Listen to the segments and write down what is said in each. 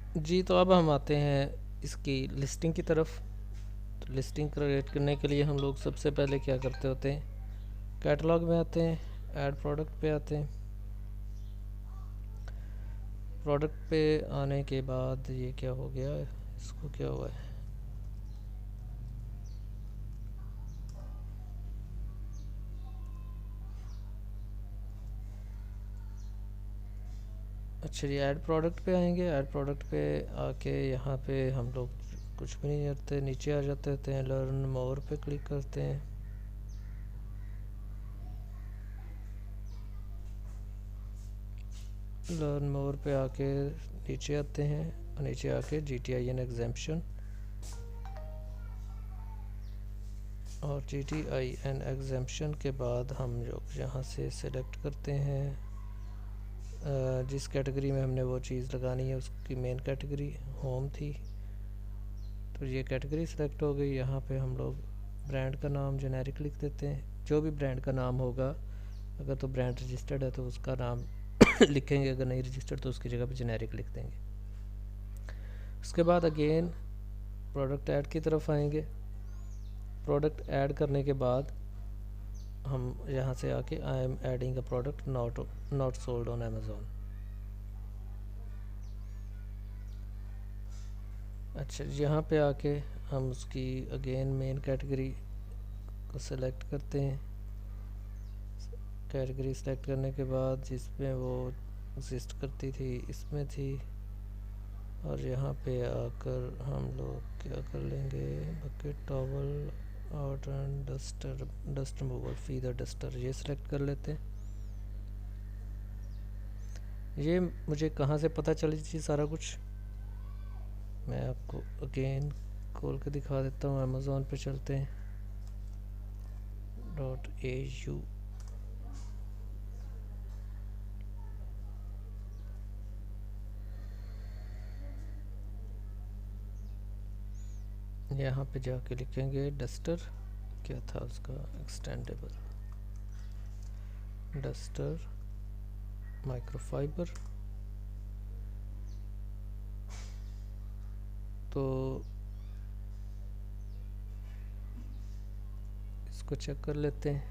जी, तो अब हम आते हैं इसकी लिस्टिंग की तरफ। तो लिस्टिंग क्रिएट करने के लिए हम लोग सबसे पहले क्या करते होते हैं, कैटलॉग में आते हैं, ऐड प्रोडक्ट पे आते हैं। प्रोडक्ट पे आने के बाद ये क्या हो गया, इसको क्या हुआ है, अच्छा जी, ऐड प्रोडक्ट पे आएंगे। ऐड प्रोडक्ट पे आके यहाँ पे हम लोग कुछ भी नहीं करते, नीचे आ जाते होते हैं, लर्न मोर पे क्लिक करते हैं। लर्न मोर पे आके नीचे आते हैं, नीचे आके GTIN एग्जेम्पशन, और GTIN एग्जेम्पशन के बाद हम लोग यहाँ से सिलेक्ट करते हैं जिस कैटेगरी में हमने वो चीज़ लगानी है, उसकी मेन कैटेगरी होम थी, तो ये कैटेगरी सिलेक्ट हो गई। यहाँ पे हम लोग ब्रांड का नाम जेनेरिक लिख देते हैं, जो भी ब्रांड का नाम होगा। अगर तो ब्रांड रजिस्टर्ड है तो उसका नाम लिखेंगे, अगर नहीं रजिस्टर्ड तो उसकी जगह पे जेनेरिक लिख देंगे। उसके बाद अगेन प्रोडक्ट ऐड की तरफ आएंगे। प्रोडक्ट ऐड करने के बाद हम यहाँ से आके I am adding a product not sold on Amazon. अच्छा, यहाँ पे आके हम उसकी अगेन मेन कैटेगरी को सिलेक्ट करते हैं। कैटेगरी सेलेक्ट करने के बाद जिसमें वो एग्जिस्ट करती थी इसमें थी, और यहाँ पे आकर हम लोग क्या कर लेंगे, bucket towel out and dust removal feather duster, ये सिलेक्ट कर लेते हैं। ये मुझे कहाँ से पता चली थी सारा कुछ, मैं आपको अगेन खोल के दिखा देता हूँ। अमेज़ोन पे चलते हैं, .au, यहाँ पे जाके लिखेंगे डस्टर, क्या था उसका एक्सटेंडेबल, डस्टर माइक्रोफाइबर। तो इसको चेक कर लेते हैं,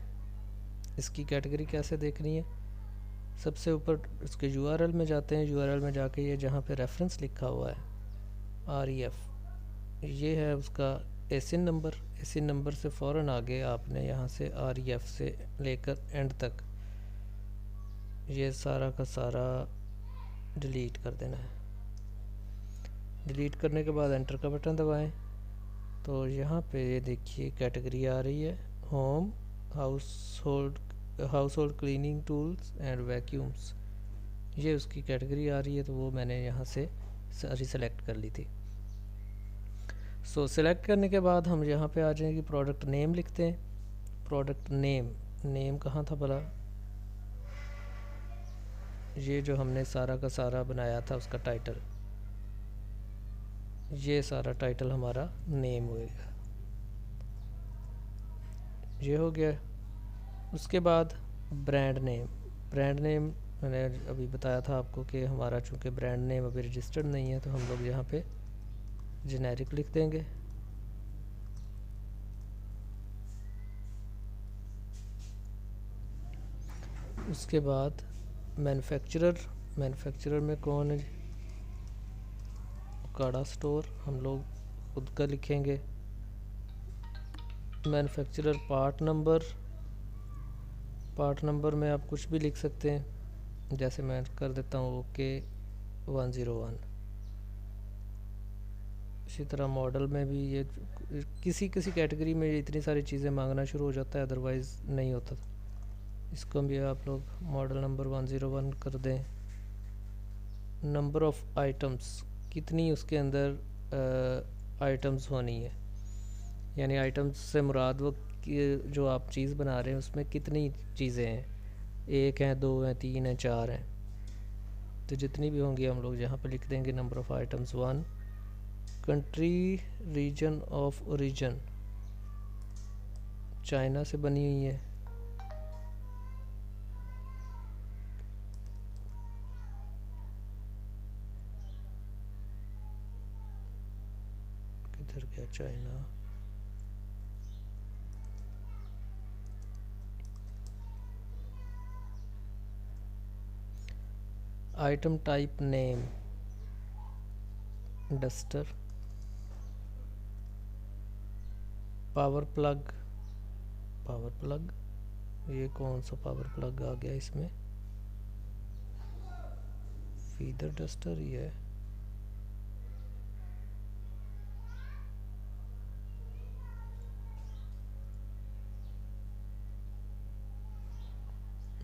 इसकी कैटेगरी कैसे देखनी है। सबसे ऊपर इसके URL में जाते हैं, URL में जाके ये जहाँ पे रेफरेंस लिखा हुआ है REF, ये है उसका एसिन नंबर। एसिन नंबर से फ़ौरन आगे आपने यहाँ से REF से लेकर एंड तक ये सारा का सारा डिलीट कर देना है। डिलीट करने के बाद एंटर का बटन दबाएं, तो यहाँ पे ये देखिए कैटेगरी आ रही है, home house hold cleaning tools and vacuums, ये उसकी कैटेगरी आ रही है। तो वो मैंने यहाँ से सारी सेलेक्ट कर ली थी। सो सेलेक्ट करने के बाद हम यहाँ पे आ जाएंगे, प्रोडक्ट नेम लिखते हैं। प्रोडक्ट नेम, नेम कहाँ था भला, ये जो हमने सारा का सारा बनाया था उसका टाइटल, ये सारा टाइटल हमारा नेम होएगा, ये हो गया। उसके बाद ब्रांड नेम, ब्रांड नेम मैंने अभी बताया था आपको कि हमारा चूँकि ब्रांड नेम अभी रजिस्टर्ड नहीं है, तो हम लोग यहाँ पे जेनेरिक लिख देंगे। उसके बाद मैन्युफैक्चरर, मैन्युफैक्चरर में कौन है, काड़ा स्टोर, हम लोग खुद का लिखेंगे। Manufacturer part number, part number में आप कुछ भी लिख सकते हैं, जैसे मैं कर देता हूँ ओके 101। इसी तरह मॉडल में भी ये किसी किसी कैटेगरी में ये इतनी सारी चीज़ें मांगना शुरू हो जाता है, अदरवाइज़ नहीं होता। इसको भी आप लोग मॉडल नंबर 101 कर दें। नंबर ऑफ़ आइटम्स, कितनी उसके अंदर आइटम्स होनी है, यानी आइटम्स से मुराद वो जो आप चीज़ बना रहे हैं उसमें कितनी चीज़ें हैं, एक हैं, दो हैं, तीन हैं, चार हैं, तो जितनी भी होंगी हम लोग यहाँ पर लिख देंगे number of items 1। Country reason of origin, China से बनी हुई है। इधर गया China. Item type name duster. Power plug, power plug, ये कौन सा पावर प्लग आ गया इसमें? फीदर डस्टर ही है।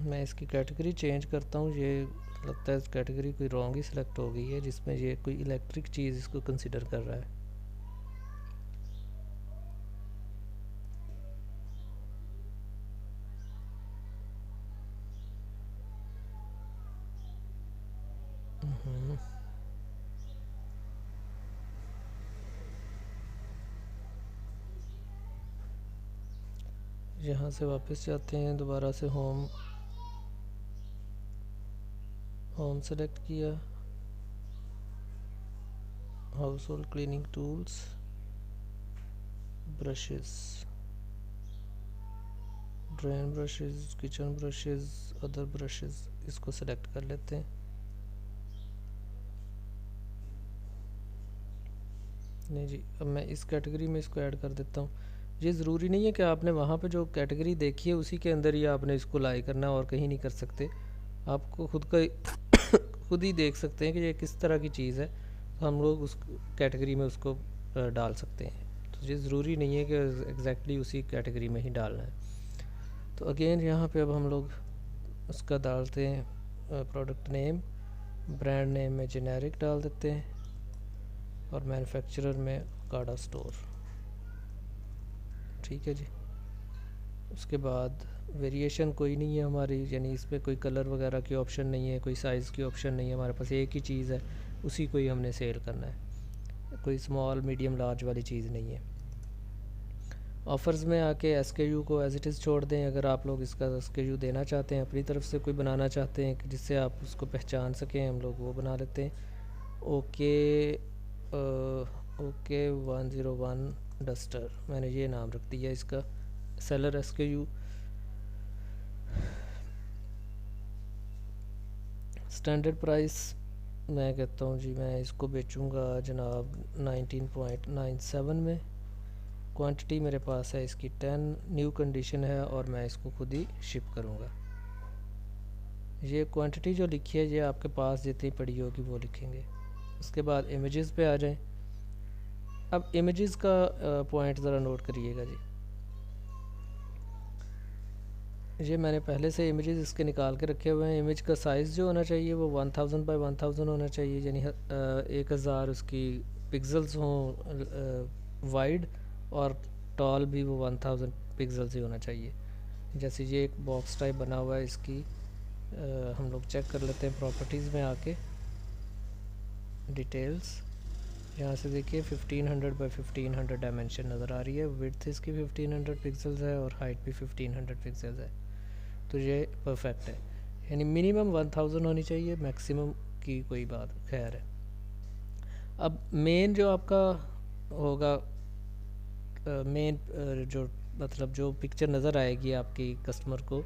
मैं इसकी कैटेगरी चेंज करता हूँ। ये लगता है इस कैटेगरी कोई रॉन्ग ही सिलेक्ट हो गई है, जिसमें ये कोई इलेक्ट्रिक चीज़ इसको कंसिडर कर रहा है। यहाँ से वापस जाते हैं, दोबारा से होम, होम सेलेक्ट किया, house hold cleaning tools, brushes, drain brushes, kitchen brushes, other brushes, इसको सेलेक्ट कर लेते हैं। नहीं जी, अब मैं इस कैटेगरी में इसको ऐड कर देता हूँ। ये ज़रूरी नहीं है कि आपने वहाँ पे जो कैटेगरी देखी है उसी के अंदर ही आपने इसको लाई करना और कहीं नहीं कर सकते। आपको खुद का खुद ही देख सकते हैं कि ये किस तरह की चीज़ है, तो हम लोग उस कैटेगरी में उसको डाल सकते हैं। तो ये ज़रूरी नहीं है कि एग्जैक्टली उसी कैटेगरी में ही डालना है। तो अगेन यहाँ पे अब हम लोग उसका डालते हैं प्रोडक्ट नेम, ब्रांड नेम में जेनेरिक डाल देते हैं और मैन्युफैक्चरर में काडा स्टोर। ठीक है जी। उसके बाद वेरिएशन कोई नहीं है हमारी, यानी इस पर कोई कलर वगैरह की ऑप्शन नहीं है, कोई साइज़ की ऑप्शन नहीं है, हमारे पास एक ही चीज़ है, उसी को ही हमने सेल करना है। कोई स्मॉल मीडियम लार्ज वाली चीज़ नहीं है। ऑफ़र्स में आके SKU को एज इट इज़ छोड़ दें। अगर आप लोग इसका SKU देना चाहते हैं, अपनी तरफ से कोई बनाना चाहते हैं कि जिससे आप उसको पहचान सकें, हम लोग वो बना लेते हैं। ओके 101 डस्टर, मैंने ये नाम रख दिया इसका। सेलर SKU, स्टैंडर्ड प्राइस मैं कहता हूँ जी, मैं इसको बेचूँगा जनाब 19.97 में। क्वांटिटी मेरे पास है इसकी 10, न्यू कंडीशन है और मैं इसको खुद ही शिप करूँगा। ये क्वांटिटी जो लिखी है ये आपके पास जितनी पड़ी होगी वो लिखेंगे। उसके बाद इमेजेस पे आ जाएं। अब इमेजेस का पॉइंट ज़रा नोट करिएगा जी। ये मैंने पहले से इमेजेस इसके निकाल के रखे हुए हैं। इमेज का साइज़ जो होना चाहिए वो 1000 बाई 1000 होना चाहिए, यानी 1000 उसकी पिक्सल्स हों वाइड, और टॉल भी वो 1000 पिक्सल्स ही होना चाहिए। जैसे ये एक बॉक्स टाइप बना हुआ है, इसकी हम लोग चेक कर लेते हैं प्रॉपर्टीज़ में आके। डिटेल्स यहाँ से देखिए 1500 बाई 1500 डायमेंशन नज़र आ रही है। विड्थ इसकी 1500 पिक्सल्स है और हाइट भी 1500 पिक्सल्स है। तो ये परफेक्ट है, यानी मिनिमम 1000 होनी चाहिए, मैक्सिमम की कोई बात खैर है। अब मेन जो आपका होगा, मेन जो मतलब जो पिक्चर नज़र आएगी आपकी कस्टमर को,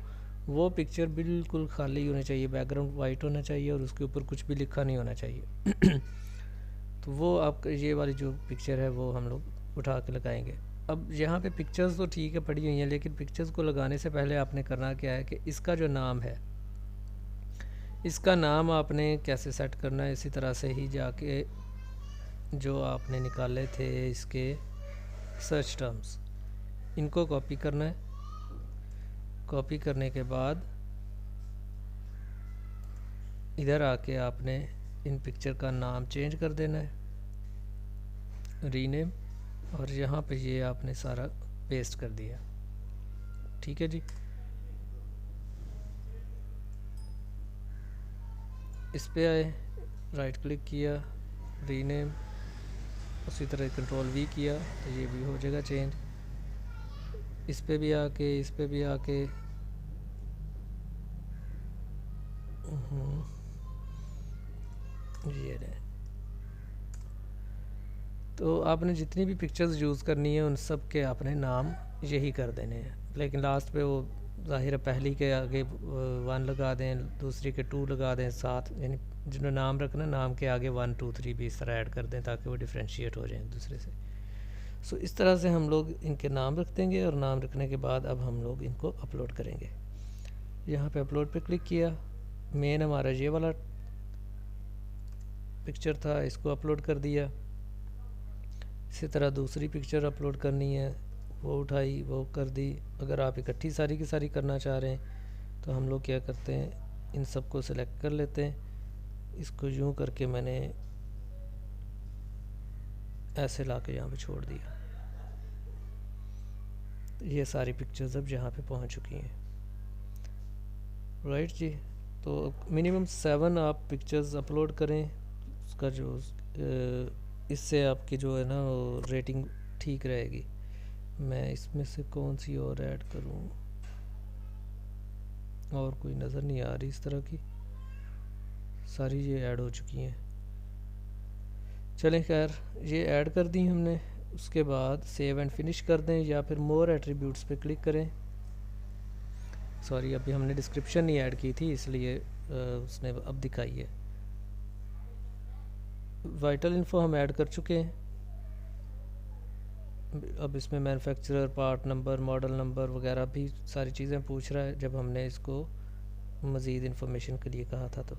वो पिक्चर बिल्कुल खाली होनी चाहिए, बैकग्राउंड वाइट होना चाहिए और उसके ऊपर कुछ भी लिखा नहीं होना चाहिए। तो वो आपका ये वाली जो पिक्चर है वो हम लोग उठा के लगाएंगे। अब यहाँ पे पिक्चर्स तो ठीक है पड़ी हुई हैं, लेकिन पिक्चर्स को लगाने से पहले आपने करना क्या है कि इसका जो नाम है, इसका नाम आपने कैसे सेट करना है। इसी तरह से ही जाके जो आपने निकाले थे इसके सर्च टर्म्स, इनको कॉपी करना है। कॉपी करने के बाद इधर आके आपने इन पिक्चर का नाम चेंज कर देना है, रीनेम, और यहाँ पे ये आपने सारा पेस्ट कर दिया। ठीक है जी। इस पे आए, राइट क्लिक किया, रीनेम, उसी तरह कंट्रोल V किया तो ये भी हो जाएगा चेंज। इस पे भी आके, इस पे भी आके, ये रहे। तो आपने जितनी भी पिक्चर्स यूज़ करनी है उन सब के आपने नाम यही कर देने हैं, लेकिन लास्ट पे वो ज़ाहिर है पहली के आगे 1 लगा दें, दूसरी के 2 लगा दें, साथ यानी जिन्होंने नाम रखना नाम के आगे 1 2 3 भी इस तरह ऐड कर दें ताकि वो डिफ्रेंशिएट हो जाए एक दूसरे से। सो इस तरह से हम लोग इनके नाम रख देंगे और नाम रखने के बाद अब हम लोग इनको अपलोड करेंगे। यहाँ पे अपलोड पे क्लिक किया, मेन हमारा ये वाला पिक्चर था, इसको अपलोड कर दिया। इसी तरह दूसरी पिक्चर अपलोड करनी है, वो उठाई, वो कर दी। अगर आप इकट्ठी सारी की सारी करना चाह रहे हैं तो हम लोग क्या करते हैं, इन सब को सिलेक्ट कर लेते हैं। इसको यूँ करके मैंने ऐसे ला के यहाँ पर छोड़ दिया। ये सारी पिक्चर्स अब यहाँ पे पहुँच चुकी हैं, राइट जी। तो मिनिमम 7 आप पिक्चर्स अपलोड करें, उसका जो इससे आपकी जो है ना वो रेटिंग ठीक रहेगी। मैं इसमें से कौन सी और ऐड करूं, और कोई नज़र नहीं आ रही इस तरह की, सारी ये ऐड हो चुकी हैं। चलें खैर, ये ऐड कर दी हमने। उसके बाद सेव एंड फिनिश कर दें या फिर मोर एट्रीब्यूट्स पे क्लिक करें। सॉरी, अभी हमने डिस्क्रिप्शन नहीं ऐड की थी इसलिए उसने अब दिखाई है। वाइटल इन्फो हम ऐड कर चुके हैं। अब इसमें manufacturer, part number, model number वगैरह भी सारी चीज़ें पूछ रहा है जब हमने इसको मज़ीद इन्फॉर्मेशन के लिए कहा था। तो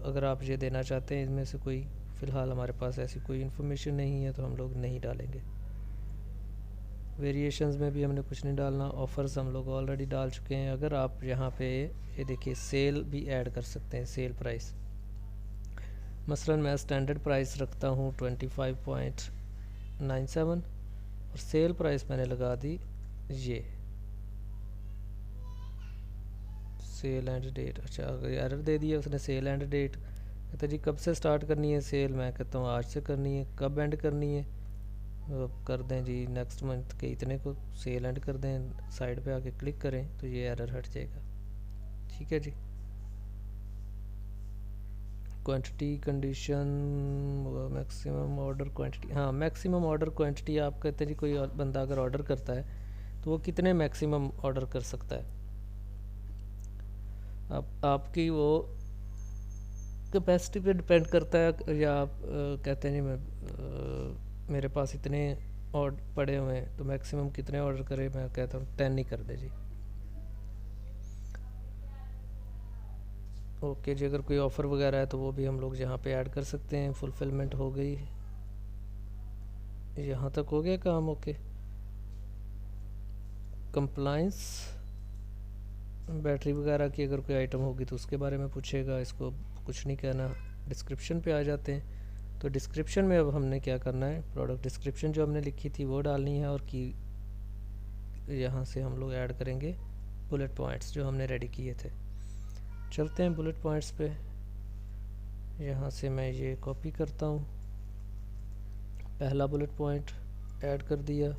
अगर आप ये देना चाहते हैं इनमें से कोई, फ़िलहाल हमारे पास ऐसी कोई इन्फॉर्मेशन नहीं है तो हम लोग नहीं डालेंगे। वेरिएशंस में भी हमने कुछ नहीं डालना। ऑफ़र्स हम लोग ऑलरेडी डाल चुके हैं। अगर आप यहाँ पे ये देखिए सेल भी ऐड कर सकते हैं, सेल प्राइस। मसलन मैं स्टैंडर्ड प्राइस रखता हूँ 25.97 और सेल प्राइस मैंने लगा दी ये सेल एंड डेट। अच्छा, अगर एरर दे दिया उसने सेल एंड डेट, कहता जी कब से स्टार्ट करनी है सेल, मैं कहता हूँ आज से करनी है। कब एंड करनी है, कर दें जी नेक्स्ट मंथ के इतने को सेल एंड कर दें। साइड पे आके क्लिक करें तो ये एरर हट जाएगा। ठीक है जी। Quantity condition, maximum order quantity, हाँ मैक्सिमम ऑर्डर क्वांटिटी आप कहते हैं जी कोई बंदा अगर ऑर्डर करता है तो वो कितने मैक्सिमम ऑर्डर कर सकता है। आपकी वो कैपेसिटी पे डिपेंड करता है, या आप कहते हैं जी मैं मेरे पास इतने ऑर्डर पड़े हुए हैं तो मैक्सिमम कितने ऑर्डर करें, मैं कहता हूँ 10 ही कर दे जी। ओके जी। अगर कोई ऑफ़र वगैरह है तो वो भी हम लोग यहाँ पे ऐड कर सकते हैं। फुलफिलमेंट हो गई, यहाँ तक हो गया काम। ओके, कंप्लाइंस, बैटरी वगैरह की अगर कोई आइटम होगी तो उसके बारे में पूछेगा, इसको कुछ नहीं कहना। डिस्क्रिप्शन पे आ जाते हैं। तो डिस्क्रिप्शन में अब हमने क्या करना है, प्रोडक्ट डिस्क्रिप्शन जो हमने लिखी थी वो डालनी है, और की यहाँ से हम लोग ऐड करेंगे बुलेट पॉइंट्स जो हमने रेडी किए थे। चलते हैं बुलेट पॉइंट्स पे। यहाँ से मैं ये कॉपी करता हूँ, पहला बुलेट पॉइंट ऐड कर दिया,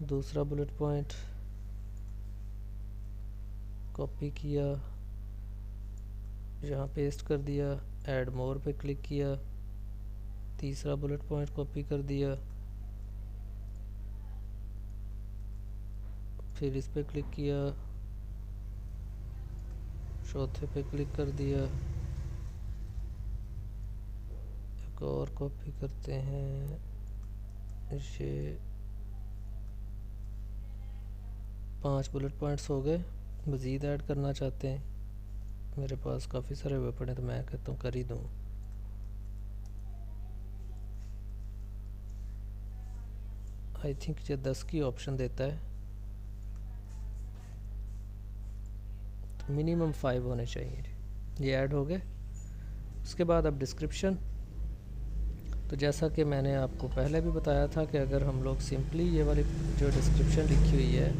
दूसरा बुलेट पॉइंट कॉपी किया, यहाँ पेस्ट कर दिया, ऐड मोर पे क्लिक किया, तीसरा बुलेट पॉइंट कॉपी कर दिया, फिर इस पे क्लिक किया, चौथे पे क्लिक कर दिया, एक और कॉपी करते हैं, ये 5 बुलेट पॉइंट्स हो गए। मज़ीद ऐड करना चाहते हैं, मेरे पास काफ़ी सारे हुए पड़े तो मैं कहता हूँ कर ही दूँ। आई थिंक ये 10 की ऑप्शन देता है, तो मिनिमम 5 होने चाहिए। ये ऐड हो गए। उसके बाद अब डिस्क्रिप्शन। तो जैसा कि मैंने आपको पहले भी बताया था कि अगर हम लोग सिंपली ये वाली जो डिस्क्रिप्शन लिखी हुई है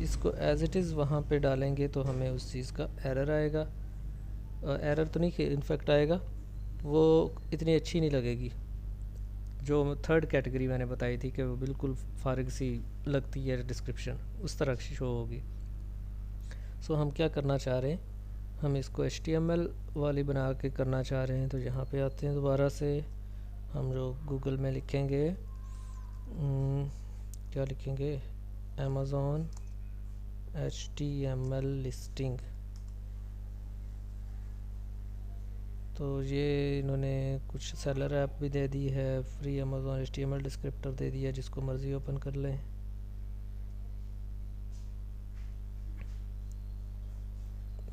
इसको एज़ इट इज़ वहाँ पे डालेंगे तो हमें उस चीज़ का एरर आएगा। एरर तो नहीं, इनफेक्ट आएगा, वो इतनी अच्छी नहीं लगेगी। जो थर्ड कैटेगरी मैंने बताई थी कि वो बिल्कुल फारिग सी लगती है डिस्क्रिप्शन, उस तरह की शो होगी। सो हम क्या करना चाह रहे हैं, हम इसको HTML वाली बना के करना चाह रहे हैं। तो यहाँ पे आते हैं दोबारा से, हम लोग गूगल में लिखेंगे क्या लिखेंगे, Amazon HTML लिस्टिंग। तो ये इन्होंने कुछ सेलर ऐप भी दे दी है, फ्री Amazon HTML डिस्क्रिप्टर दे दिया, जिसको मर्ज़ी ओपन कर लें।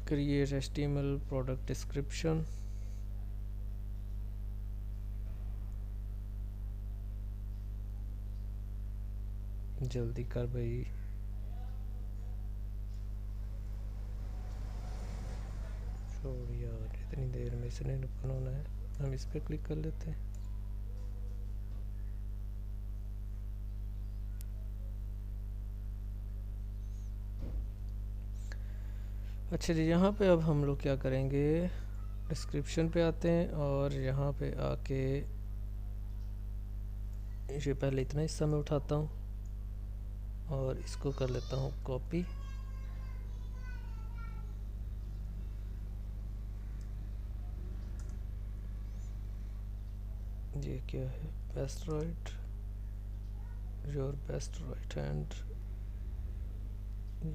क्रिएट HTML प्रोडक्ट डिस्क्रिप्शन, जल्दी कर भाई। छोड़ यार, इतनी देर में इसने ओपन होना है, हम इस पर क्लिक कर लेते हैं। अच्छा जी, यहाँ पे अब हम लोग क्या करेंगे, डिस्क्रिप्शन पे आते हैं और यहाँ पे आके ये पहले इतना हिस्सा मैं उठाता हूँ और इसको कर लेता हूँ कॉपी। ये क्या है, best right, your best right hand.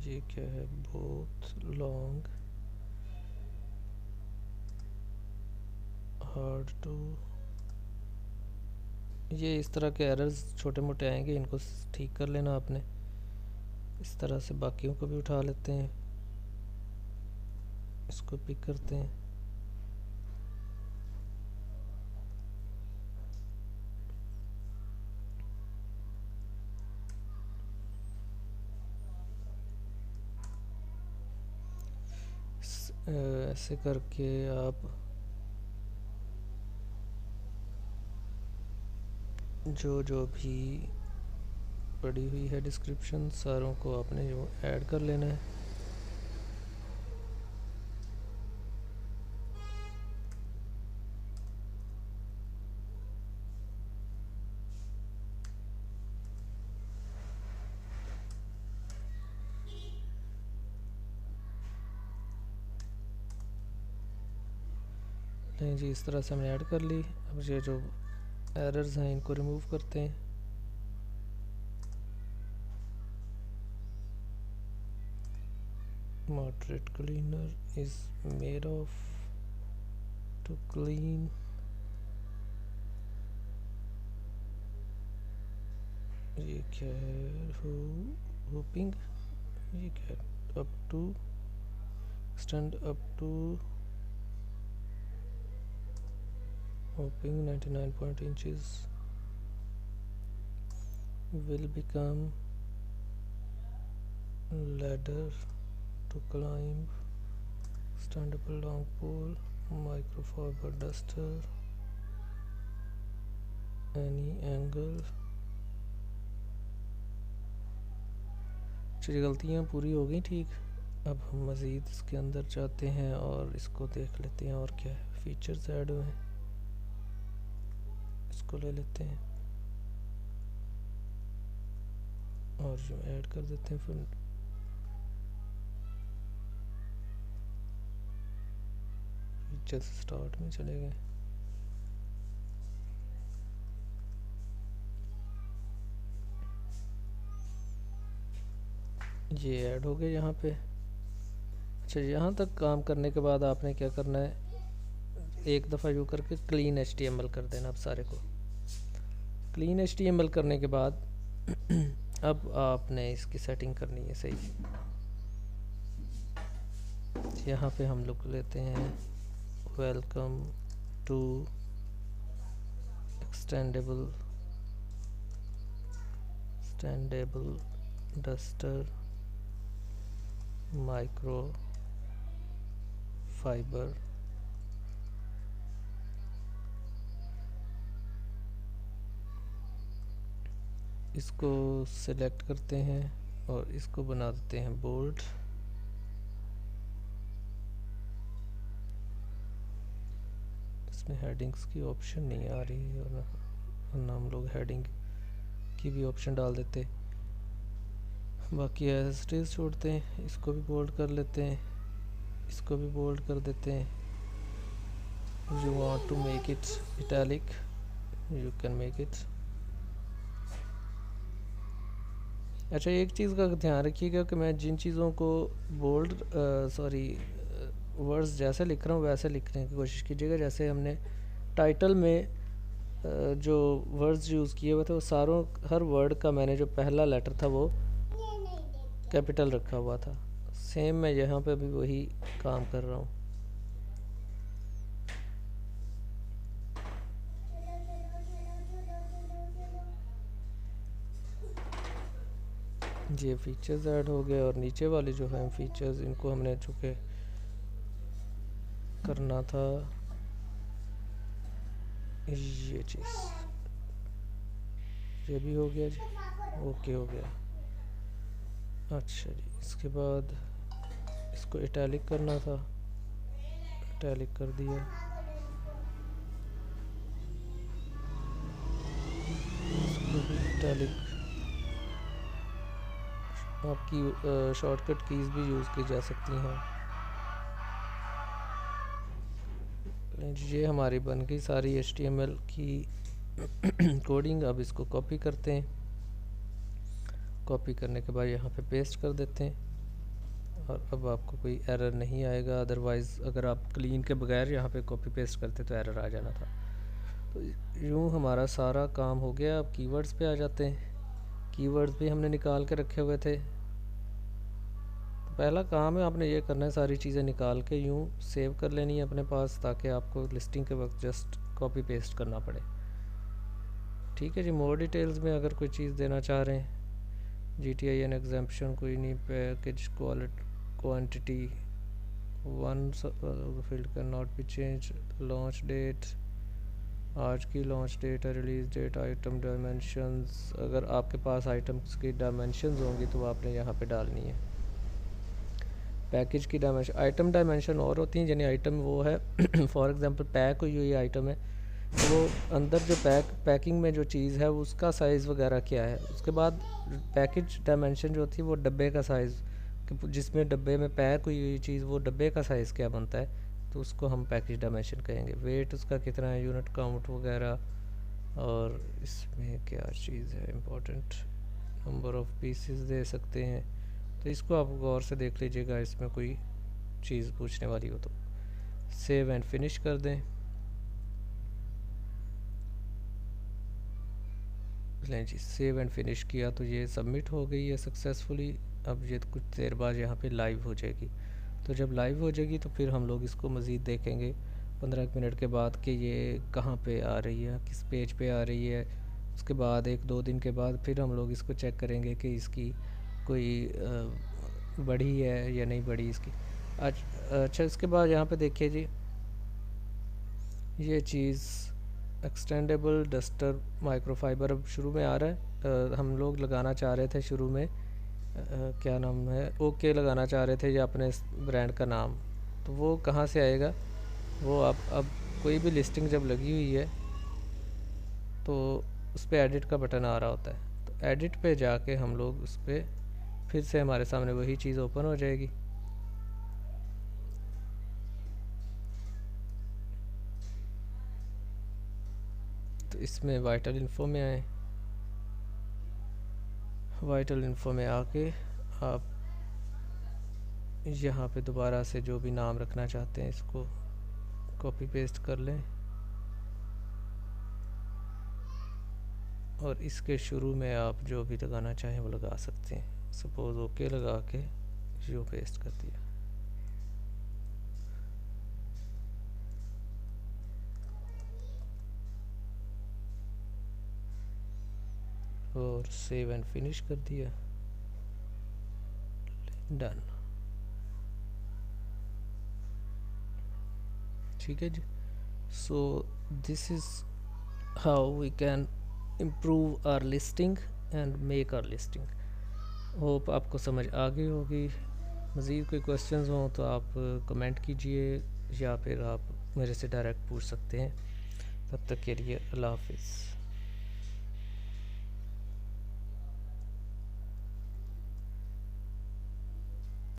ये क्या है, बोथ लॉन्ग, हार्ड टू। ये इस तरह के एरर्स छोटे मोटे आएंगे, इनको ठीक कर लेना आपने। इस तरह से बाकियों को भी उठा लेते हैं, इसको पिक करते हैं। ऐसे करके आप जो जो भी पड़ी हुई है डिस्क्रिप्शन सारों को आपने जो ऐड कर लेना है। नहीं जी, इस तरह से हमने ऐड कर ली। अब ये जो एरर्स हैं इनको रिमूव करते हैं। Moderate cleaner is made of to clean ये क्या है, hooping, ये क्या है, up to extend up to hooping 99 inches will become ladder to climb, extendable long pole, microfiber duster, any angle। चलिए, गलतियाँ पूरी हो गई, ठीक। अब हम मज़ीद इसके अंदर जाते हैं और इसको देख लेते हैं और क्या है, फीचर्स ऐड हुए हैं, इसको ले लेते हैं और जो ऐड कर देते हैं। फिर फीचर्स स्टार्ट में चले गए। ये ऐड हो गए यहाँ पे। अच्छा, यहाँ तक काम करने के बाद आपने क्या करना है, एक दफ़ा यूँ करके क्लीन HTML कर देना। अब सारे को क्लीन HTML करने के बाद अब आपने इसकी सेटिंग करनी है सही। यहाँ पे हम लोग लेते हैं welcome to extendable duster micro fibre. इसको सिलेक्ट करते हैं और इसको बना देते हैं बोल्ड। इसमें हेडिंग्स की ऑप्शन नहीं आ रही और ना हम लोग हेडिंग की भी ऑप्शन डाल देते, बाकी एज इट इज़ छोड़ते हैं। इसको भी बोल्ड कर लेते हैं, इसको भी बोल्ड कर देते हैं। You want to make it italic, you can make it. अच्छा, एक चीज़ का ध्यान रखिएगा कि मैं जिन चीज़ों को बोल्ड वर्ड्स जैसे लिख रहा हूँ वैसे लिखने की कोशिश कीजिएगा। जैसे हमने टाइटल में जो वर्ड्स यूज़ किए हुए थे वो सारों हर वर्ड का मैंने जो पहला लेटर था वो कैपिटल रखा हुआ था। सेम मैं यहाँ पे भी वही काम कर रहा हूँ। ये फीचर्स ऐड हो गए और नीचे वाले जो हैं फीचर्स इनको हमने चूँकि करना था ये चीज़, ये भी हो गया जी, ओके हो गया। अच्छा जी, इसके बाद इसको इटैलिक करना था, इटैलिक कर दिया। इसको भी इटैलिक, आपकी शॉर्टकट कीज़ भी यूज़ की जा सकती हैं। ये हमारी बन गई सारी HTML की कोडिंग। अब इसको कॉपी करते हैं, कॉपी करने के बाद यहाँ पे पेस्ट कर देते हैं और अब आपको कोई एरर नहीं आएगा। अदरवाइज़ अगर आप क्लीन के बगैर यहाँ पे कॉपी पेस्ट करते तो एरर आ जाना था। तो यूँ हमारा सारा काम हो गया। अब कीवर्ड्स पे आ जाते हैं। कीवर्ड्स भी हमने निकाल के रखे हुए थे। तो पहला काम है आपने ये करना है, सारी चीज़ें निकाल के यूँ सेव कर लेनी है अपने पास, ताकि आपको लिस्टिंग के वक्त जस्ट कॉपी पेस्ट करना पड़े। ठीक है जी। मोर डिटेल्स में अगर कोई चीज़ देना चाह रहे हैं, GTIN एग्जाम्पशन कोई नहीं, package quantity one field can not be change, launch date, आज की लॉन्च डेट है, रिलीज़ डेट, आइटम डायमेंशंस। अगर आपके पास आइटम्स की डायमेंशंस होंगी तो आपने यहाँ पे डालनी है। पैकेज की डायमेंशन, आइटम डायमेंशन और होती हैं, यानी आइटम वो है फॉर एग्जांपल पैक हुई हुई आइटम है, वो अंदर जो पैकिंग में जो चीज़ है उसका साइज़ वगैरह क्या है। उसके बाद पैकेज डायमेंशन जो होती है वो डब्बे का साइज़, जिसमें डब्बे में पैक हुई हुई चीज़ वो डब्बे का साइज़ क्या बनता है, तो उसको हम पैकेज डायमेंशन कहेंगे। वेट उसका कितना है, यूनिट काउंट वगैरह। और इसमें क्या चीज़ है इम्पोर्टेंट, नंबर ऑफ़ पीसेस दे सकते हैं। तो इसको आप गौर से देख लीजिएगा, इसमें कोई चीज़ पूछने वाली हो तो। सेव एंड फिनिश कर दें। लें जी, सेव एंड फिनिश किया तो ये सबमिट हो गई है सक्सेसफुली। अब ये कुछ देर बाद यहाँ पे लाइव हो जाएगी। तो जब लाइव हो जाएगी तो फिर हम लोग इसको मज़ीद देखेंगे 15 मिनट के बाद कि ये कहाँ पे आ रही है, किस पेज पे आ रही है। उसके बाद 1-2 दिन के बाद फिर हम लोग इसको चेक करेंगे कि इसकी कोई बढ़ी है या नहीं बढ़ी इसकी। अच्छा, इसके बाद यहाँ पे देखिए जी, ये चीज़ एक्सटेंडेबल डस्टर माइक्रोफाइबर अब शुरू में आ रहा है। हम लोग लगाना चाह रहे थे शुरू में क्या नाम है, ओके लगाना चाह रहे थे या अपने ब्रांड का नाम। तो वो कहाँ से आएगा, वो आप अब कोई भी लिस्टिंग जब लगी हुई है तो उस पर एडिट का बटन आ रहा होता है। तो एडिट पे जाके हम लोग उस पर फिर से हमारे सामने वही चीज़ ओपन हो जाएगी। तो इसमें वाइटल इन्फो में आए, वाइटल इन्फो में आके आप यहाँ पे दोबारा से जो भी नाम रखना चाहते हैं इसको कॉपी पेस्ट कर लें और इसके शुरू में आप जो भी लगाना चाहें वो लगा सकते हैं। सपोज़ ओके लगा के जो पेस्ट कर दिया। और सेव एंड फिनिश कर दिया, डन। ठीक है जी। So this is how we can improve our listing and make our listing. Hope आपको समझ आ गई होगी। मज़ीद कोई क्वेश्चंस हों तो आप कमेंट कीजिए या फिर आप मेरे से डायरेक्ट पूछ सकते हैं। तब तक के लिए अल्लाह हाफिज़।